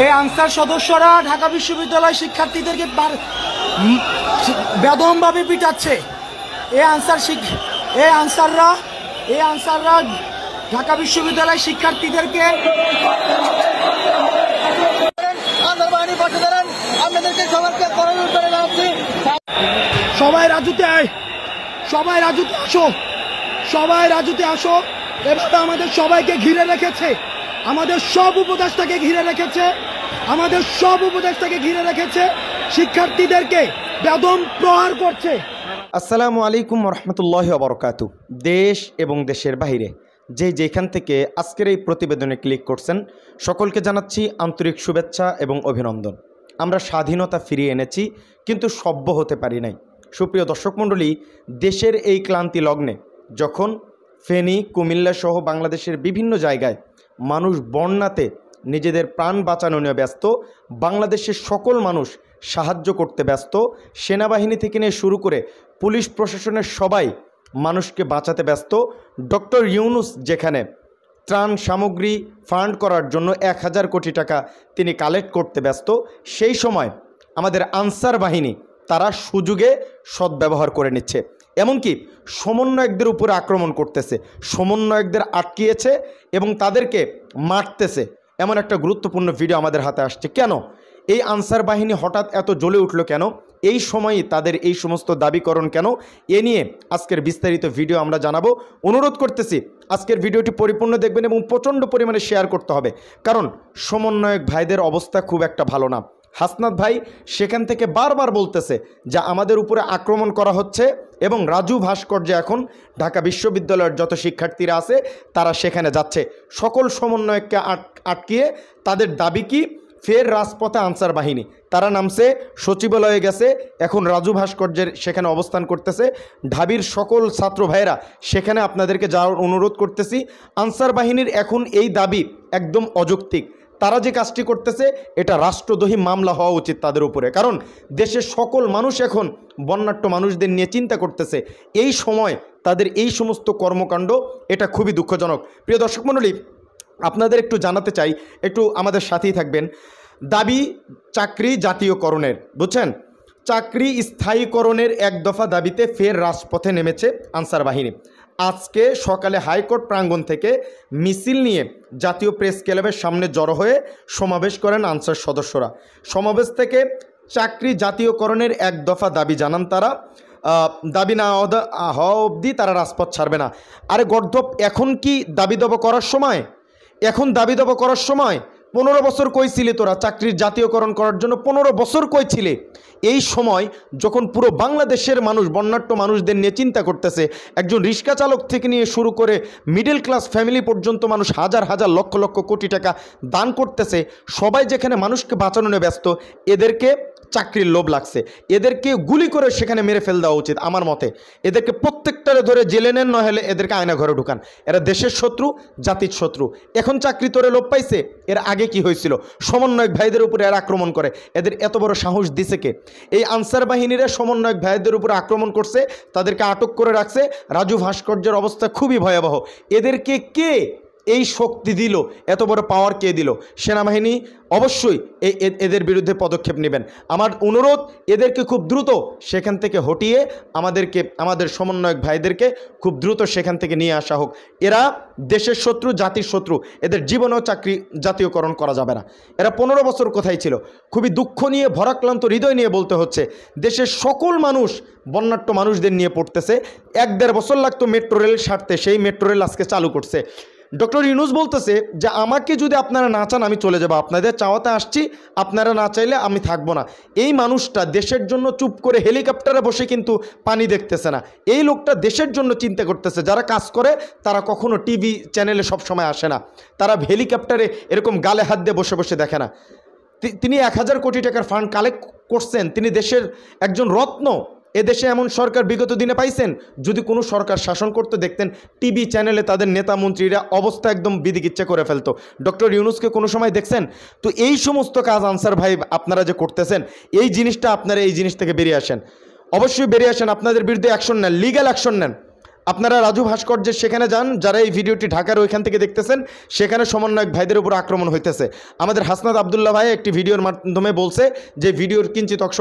এই আনসার সদস্যরা ঢাকা বিশ্ববিদ্যালয় শিক্ষার্থীদেরকে বেদমভাবে পিটাচ্ছে। এই আনসাররা ঢাকা বিশ্ববিদ্যালয় শিক্ষার্থীদেরকে সবাই রাজুতে আসো। এভাবে আমাদের সবাইকে ঘিরে রেখেছে, আমাদের সব উপদেষ্টাকে ঘিরে রেখেছে, শিক্ষার্থীদেরকে বেদম প্রহার করছে। আসসালামু আলাইকুম রহমতুল্লাহি ওয়া বারাকাতুহু। দেশ এবং দেশের বাইরে যেখান থেকে আজকের এই প্রতিবেদনে ক্লিক করছেন সকলকে জানাচ্ছি আন্তরিক শুভেচ্ছা এবং অভিনন্দন। আমরা স্বাধীনতা ফিরিয়ে এনেছি, কিন্তু সভ্য হতে পারি নাই। সুপ্রিয় দর্শক মণ্ডলী, দেশের এই ক্লান্তি লগ্নে যখন ফেনী, কুমিল্লা সহ বাংলাদেশের বিভিন্ন জায়গায় মানুষ বন্যাতে নিজেদের প্রাণ বাঁচানো নিয়ে ব্যস্ত, বাংলাদেশের সকল মানুষ সাহায্য করতে ব্যস্ত, সেনাবাহিনী থেকে নিয়ে শুরু করে পুলিশ প্রশাসনের সবাই মানুষকে বাঁচাতে ব্যস্ত, ডক্টর ইউনূস যেখানে ত্রাণ সামগ্রী ফান্ড করার জন্য 1000 কোটি টাকা তিনি কালেক্ট করতে ব্যস্ত, সেই সময় আমাদের আনসার বাহিনী তারা সুযোগে সদ্ব্যবহার করে নিচ্ছে। এমনকি সমন্বয়কদের উপরে আক্রমণ করতেছে, সমন্বয়কদের আটকিয়েছে এবং তাদেরকে মারতেছে। এমন একটা গুরুত্বপূর্ণ ভিডিও আমাদের হাতে আসছে। কেন এই আনসার বাহিনী হঠাৎ এত জ্বলে উঠল, কেন এই সময়ই তাদের এই সমস্ত দাবিকরণ কেন, এ নিয়ে আজকের বিস্তারিত ভিডিও আমরা জানাবো। অনুরোধ করতেছি আজকের ভিডিওটি পরিপূর্ণ দেখবেন এবং প্রচণ্ড পরিমাণে শেয়ার করতে হবে, কারণ সমন্বয়ক ভাইদের অবস্থা খুব একটা ভালো না। হাসনাত ভাই সেখান থেকে বারবার বলতেছে যে আমাদের উপরে আক্রমণ করা হচ্ছে এবং রাজু ভাস্কর্য এখন ঢাকা বিশ্ববিদ্যালয়ের যত শিক্ষার্থীরা আছে তারা সেখানে যাচ্ছে। সকল সমন্বয়ককে আটকিয়ে তাদের দাবি কি, ফের রাজপথে আনসার বাহিনী তারা নামছে, সচিবালয়ে গেছে, এখন রাজু ভাস্কর্যের সেখানে অবস্থান করতেছে। ঢাবির সকল ছাত্র ভাইয়েরা সেখানে আপনাদেরকে যাওয়ার অনুরোধ করতেছি। আনসার বাহিনীর এখন এই দাবি একদম অযৌক্তিক। তারা যে কাজটি করতেছে এটা রাষ্ট্রদ্রোহী মামলা হওয়া উচিত তাদের উপরে, কারণ দেশের সকল মানুষ এখন বন্যাট্য মানুষদের নিয়ে চিন্তা করতেছে। এই সময় তাদের এই সমস্ত কর্মকাণ্ড এটা খুবই দুঃখজনক। প্রিয় দর্শক মণ্ডলী, আপনাদের একটু জানাতে চাই, একটু আমাদের সাথেই থাকবেন। দাবি চাকরি জাতীয়করণের, বুঝছেন, চাকরি স্থায়ীকরণের এক দফা দাবিতে ফের রাজপথে নেমেছে আনসার বাহিনী। আজকে সকালে হাইকোর্ট প্রাঙ্গণ থেকে মিছিল নিয়ে জাতীয় প্রেস ক্লাবের সামনে জড়ো হয়ে সমাবেশ করেন আনসার সদস্যরা। সমাবেশ থেকে চাকরি জাতীয়করণের এক দফা দাবি জানান তারা। দাবি না হওয়া অবধি তারা রাজপথ ছাড়বে না। আরে গর্ধপ, এখন কি দাবি দাবা করার সময়? এখন দাবি দাবা করার সময়? 15 বছর কই ছিলে তোরা চাকরির জাতীয়করণ করার জন্য? 15 বছর কই ছিলে? এই সময় যখন পুরো বাংলাদেশের মানুষ বন্যাট্য মানুষদের নিয়ে চিন্তা করতেছে, একজন রিক্সা চালক থেকে নিয়ে শুরু করে মিডল ক্লাস ফ্যামিলি পর্যন্ত মানুষ হাজার হাজার লক্ষ লক্ষ কোটি টাকা দান করতেছে, সবাই যেখানে মানুষকে বাঁচানো নিয়ে ব্যস্ত, এদেরকে চাকরির লোভ লাগছে, এদেরকে গুলি করে সেখানে মেরে ফেল দেওয়া উচিত আমার মতে। এদেরকে প্রত্যেকটারে ধরে জেলে নেন, নহেলে এদেরকে আয়না ঘরে ঢুকান। এরা দেশের শত্রু, জাতির শত্রু। এখন চাকরি তোরে লোভ পাইছে, এর আগে কি হয়েছিল? সমন্বয়ক ভাইদের উপরে এরা আক্রমণ করে। এদের এত বড় সাহস দিছে কে? এই আনসার বাহিনীরা সমন্বয়ক ভাইদের উপরে আক্রমণ করছে, তাদেরকে আটক করে রাখছে। রাজু ভাস্কর্যের অবস্থা খুবই ভয়াবহ। এদেরকে কে এই শক্তি দিল? এত বড় পাওয়ার কে দিল? সেনাবাহিনী অবশ্যই এদের বিরুদ্ধে পদক্ষেপ নেবেন। আমার অনুরোধ, এদেরকে খুব দ্রুত সেখান থেকে হটিয়ে আমাদের সমন্বয়ক ভাইদেরকে খুব দ্রুত সেখান থেকে নিয়ে আসা হোক। এরা দেশের শত্রু, জাতির শত্রু। এদের জীবনেও চাকরি জাতীয়করণ করা যাবে না। এরা 15 বছর কোথায় ছিল? খুবই দুঃখ নিয়ে, ভরাক্লান্ত হৃদয় নিয়ে বলতে হচ্ছে, দেশের সকল মানুষ বন্যাট্য মানুষদের নিয়ে পড়তেছে। 1-1.5 বছর লাগতো মেট্রো রেল সারতে, সেই মেট্রো রেল আজকে চালু করছে। ডক্টর ইউনূস বলতেছে যে আমাকে যদি আপনারা না চান আমি চলে যাব, আপনাদের চাওয়াতে আসছি, আপনারা না চাইলে আমি থাকবো না। এই মানুষটা দেশের জন্য চুপ করে হেলিকপ্টারে বসে কিন্তু পানি দেখতেছে না। এই লোকটা দেশের জন্য চিন্তা করতেছে। যারা কাজ করে তারা কখনো টিভি চ্যানেলে সব সময় আসে না, তারা হেলিকপ্টারে এরকম গালে হাত দিয়ে বসে বসে দেখে না। তিনি 1000 কোটি টাকার ফান্ড কালেক্ট করছেন, তিনি দেশের একজন রত্ন। এদেশে এমন সরকার বিগত দিনে পাইছেন? যদি কোনো সরকার শাসন করতে দেখতেন টিভি চ্যানেলে তাদের নেতা মন্ত্রীরা অবস্থা একদম বিদিকিচ্ছা করে ফেলতো। ডক্টর ইউনূসকে কোনো সময় দেখছেন? তো এই সমস্ত কাজ আনসার ভাই আপনারা যে করতেছেন, এই জিনিসটা আপনারা এই জিনিস থেকে বেরিয়ে আসেন, অবশ্যই বেরিয়ে আসেন। আপনাদের বিরুদ্ধে অ্যাকশন নেন, লিগ্যাল অ্যাকশন নেন। আপনারা রাজু ভাস্কর্যের সেখানে যান, যারা এই ভিডিওটি ঢাকার ওইখান থেকে দেখতেছেন, সেখানে সমন্বয়ক ভাইদের উপর আক্রমণ হইতেছে। আমাদের হাসনাত আবদুল্লাহ ভাই একটি ভিডিওর মাধ্যমে বলছে যে ভিডিওর কিঞ্চিত অংশ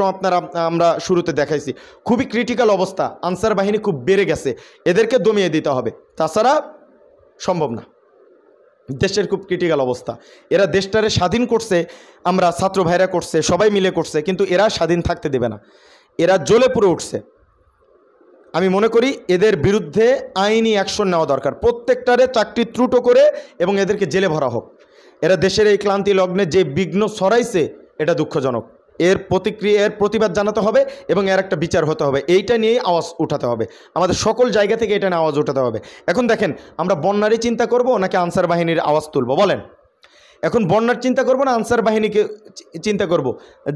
আমরা শুরুতে দেখাইছি। খুবই ক্রিটিক্যাল অবস্থা, আনসার বাহিনী খুব বেড়ে গেছে, এদেরকে দমিয়ে দিতে হবে, তাছাড়া সম্ভব না। দেশের খুব ক্রিটিক্যাল অবস্থা। এরা দেশটারে স্বাধীন করছে, আমরা ছাত্র ভাইরা করছে, সবাই মিলে করছে, কিন্তু এরা স্বাধীন থাকতে দেবে না, এরা জ্বলে পুড়ে উঠছে। আমি মনে করি এদের বিরুদ্ধে আইনি অ্যাকশন নেওয়া দরকার, প্রত্যেকটারে চাকরি ত্রুট করে এবং এদেরকে জেলে ভরা হোক। এরা দেশের এই ক্লান্তি লগ্নে যে বিঘ্ন ছড়াইছে, এটা দুঃখজনক। এর প্রতিবাদ জানাতে হবে এবং এর একটা বিচার হতে হবে। এইটা নিয়েই আওয়াজ উঠাতে হবে, আমাদের সকল জায়গা থেকে এটা নিয়ে আওয়াজ উঠাতে হবে। এখন দেখেন, আমরা বন্যারই চিন্তা করব নাকি আনসার বাহিনীর আওয়াজ তুলব বলেন? এখন বন্যার চিন্তা করব না আনসার বাহিনীকে চিন্তা করব?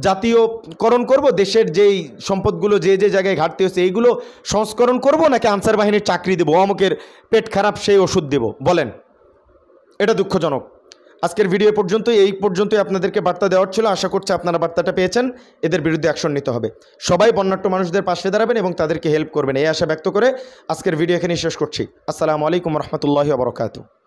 জাতীয়করণ করব, দেশের যেই সম্পদগুলো যে যে জায়গায় ঘাটতি হচ্ছে এইগুলো সংস্করণ করব, নাকি আনসার বাহিনীর চাকরি দেবো, অমুকের পেট খারাপ সেই ওষুধ দেব বলেন? এটা দুঃখজনক। আজকের ভিডিও পর্যন্তই, এই পর্যন্তই আপনাদেরকে বার্তা দেওয়ার ছিল। আশা করছি আপনারা বার্তাটা পেয়েছেন। এদের বিরুদ্ধে অ্যাকশন নিতে হবে, সবাই বন্যাট্য মানুষদের পাশে দাঁড়াবেন এবং তাদেরকে হেল্প করবেন, এই আশা ব্যক্ত করে আজকের ভিডিও এখানেই শেষ করছি। আসসালামু আলাইকুম রহমতুল্লাহি ওয়া বারাকাতুহু।